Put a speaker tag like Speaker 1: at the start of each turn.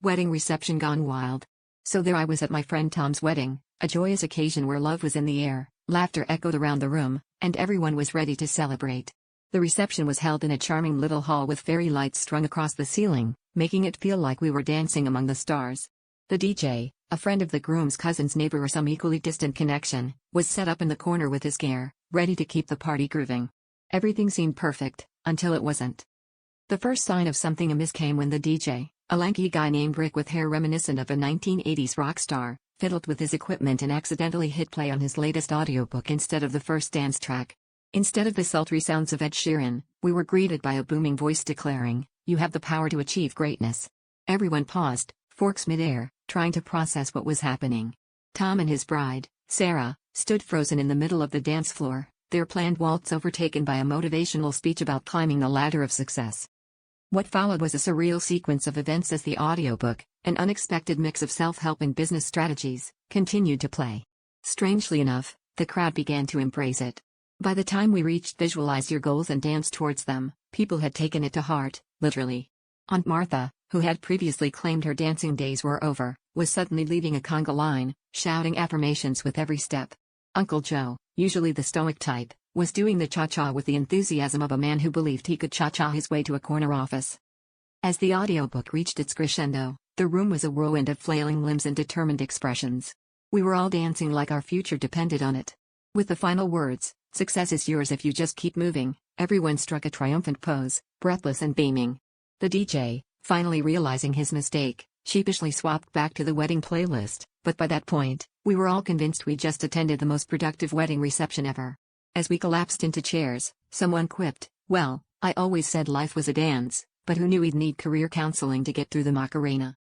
Speaker 1: Wedding reception gone wild. So there I was at my friend Tom's wedding, a joyous occasion where love was in the air, laughter echoed around the room, and everyone was ready to celebrate. The reception was held in a charming little hall with fairy lights strung across the ceiling, making it feel like we were dancing among the stars. The DJ, a friend of the groom's cousin's neighbor or some equally distant connection, was set up in the corner with his gear, ready to keep the party grooving. Everything seemed perfect, until it wasn't. The first sign of something amiss came when the DJ, a lanky guy named Rick with hair reminiscent of a 1980s rock star, fiddled with his equipment and accidentally hit play on his latest audiobook instead of the first dance track. Instead of the sultry sounds of Ed Sheeran, we were greeted by a booming voice declaring, "You have the power to achieve greatness." Everyone paused, forks midair, trying to process what was happening. Tom and his bride, Sarah, stood frozen in the middle of the dance floor, their planned waltz overtaken by a motivational speech about climbing the ladder of success. What followed was a surreal sequence of events as the audiobook, an unexpected mix of self-help and business strategies, continued to play. Strangely enough, the crowd began to embrace it. By the time we reached "Visualize your goals and dance towards them," people had taken it to heart, literally. Aunt Martha, who had previously claimed her dancing days were over, was suddenly leading a conga line, shouting affirmations with every step. Uncle Joe, usually the stoic type, was doing the cha-cha with the enthusiasm of a man who believed he could cha-cha his way to a corner office. As the audiobook reached its crescendo, the room was a whirlwind of flailing limbs and determined expressions. We were all dancing like our future depended on it. With the final words, "Success is yours if you just keep moving," everyone struck a triumphant pose, breathless and beaming. The DJ, finally realizing his mistake, sheepishly swapped back to the wedding playlist, but by that point, we were all convinced we'd just attended the most productive wedding reception ever. As we collapsed into chairs, someone quipped, "Well, I always said life was a dance, but who knew we'd need career counseling to get through the Macarena."